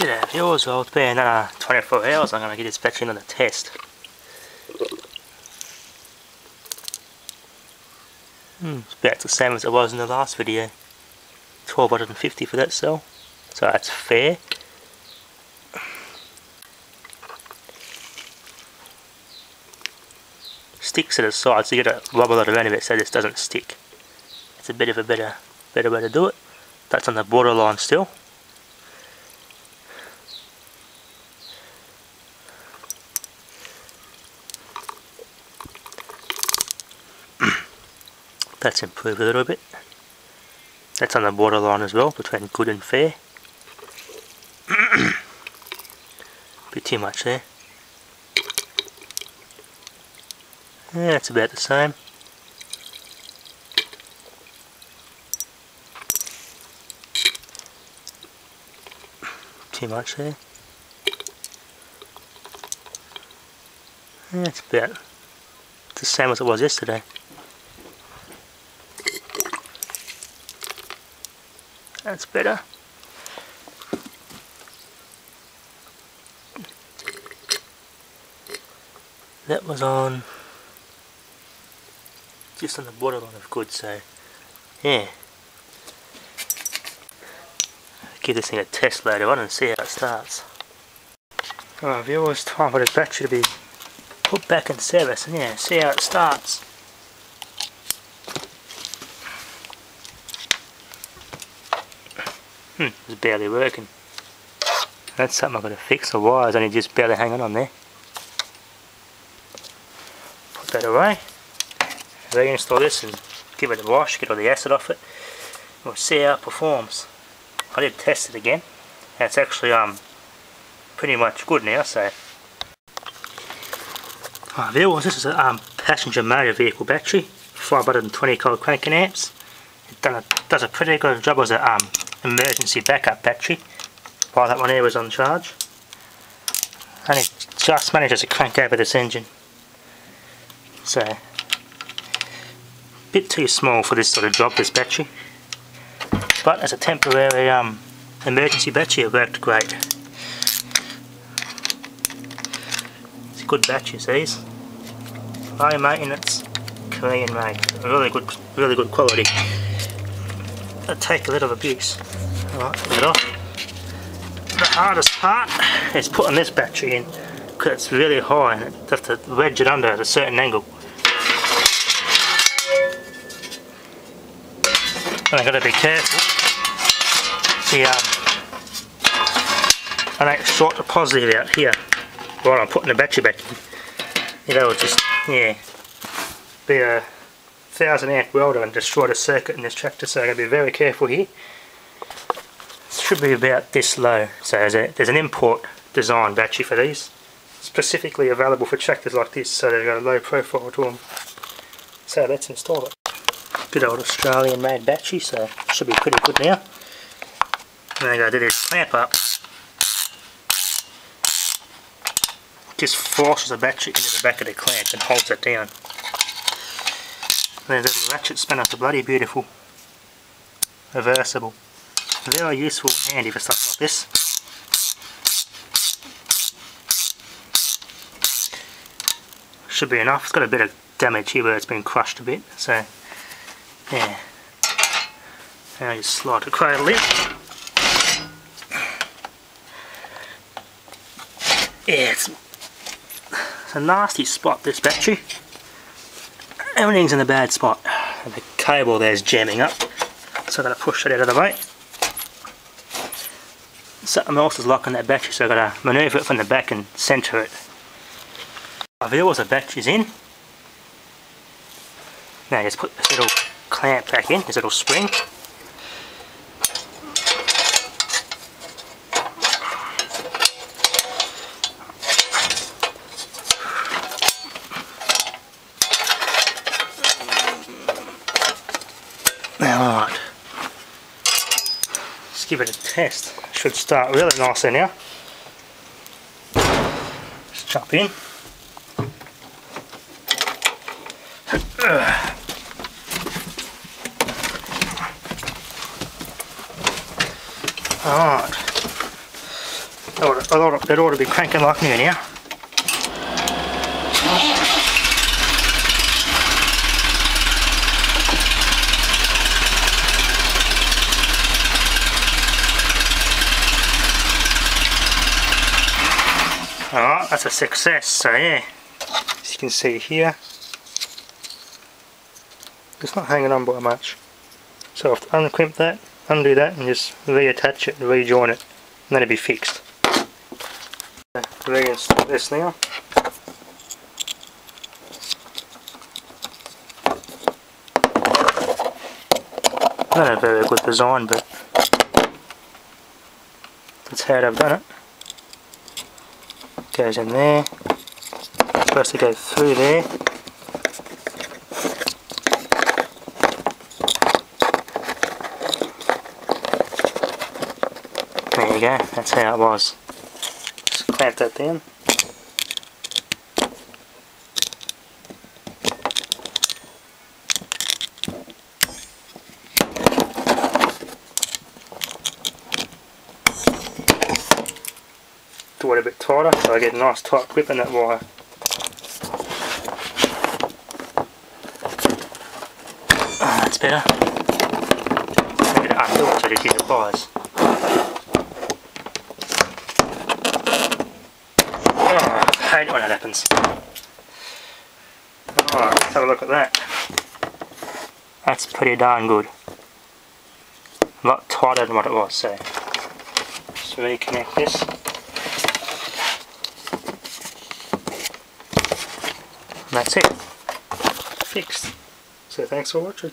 G'day viewers, well it's been another 24 hours. I'm going to get this battery another test. It's about the same as it was in the last video. 1250 for that cell, so that's fair. Sticks to the side, so you got to wobble it around a bit so this doesn't stick. It's a bit of a better way to do it. That's on the borderline still. That's improved a little bit. That's on the borderline as well, between good and fair. Bit too much there. Yeah, that's about the same. Too much there. Yeah, it's about the same as it was yesterday. That's better. That was on just on the borderline of good, so yeah. Give this thing a test later on and see how it starts. Alright viewers, time for the battery to be put back in service and yeah, see how it starts. It's barely working. That's something I've got to fix. The wire's only just barely hanging on there. Put that away. Reinstall this and give it a wash, get all the acid off it. We'll see how it performs. I did test it again. And it's actually pretty much good now, so. Alright viewers, this is a passenger motor vehicle battery, 520 cold cranking amps. It does a pretty good job as a emergency backup battery while that one here was on charge, and it just manages to crank over this engine, so a bit too small for this sort of job, this battery, but as a temporary emergency battery it worked great. It's a good battery, these high maintenance, Korean made, really good quality. It'll take a little abuse. Alright, take it off. The hardest part is putting this battery in because it's really high and you have to wedge it under at a certain angle. And I've got to be careful. See, I don't short the positive out here while I'm putting the battery back in. You know, it'll just, yeah, be a 1000 amp welder and destroy the circuit in this tractor, so I'm going to be very careful here. It should be about this low, so there's an import design battery for these, specifically available for tractors like this, so they've got a low profile to them. So let's install it. Good old Australian made battery, so it should be pretty good now. And I'm going to do this clamp up. Just forces the battery into the back of the clamp and holds it down. There's a little ratchet spinner, it's bloody beautiful. Reversible. Very useful and handy for stuff like this. Should be enough. It's got a bit of damage here where it's been crushed a bit, so yeah. Now I just slide the cradle in. Yeah, it's a nasty spot, this battery. Everything's in a bad spot. And the cable there's jamming up, so I've got to push that out of the way. Something else is locking that battery, so I've got to manoeuvre it from the back and centre it. There was the battery's in. Now just put this little clamp back in, this little spring. Alright, let's give it a test. Should start really nicely now. Just jump in. Alright, It ought to be cranking like new now. Alright, that's a success, so yeah, as you can see here, it's not hanging on by much. So I'll have to uncrimp that, undo that, and just reattach it and rejoin it, and then it'll be fixed. Reinstall this now. Not a very good design, but that's how they've done it. Goes in there, it's supposed to go through there. There you go, that's how it was. Just clamp that down. Do it a bit tighter so I get a nice tight grip in that wire. That's better. Make it undo so it use pliers. I hate it when that happens. Alright, let's have a look at that. That's pretty darn good. A lot tighter than what it was, so just reconnect this. And that's it. Fixed. So thanks for watching.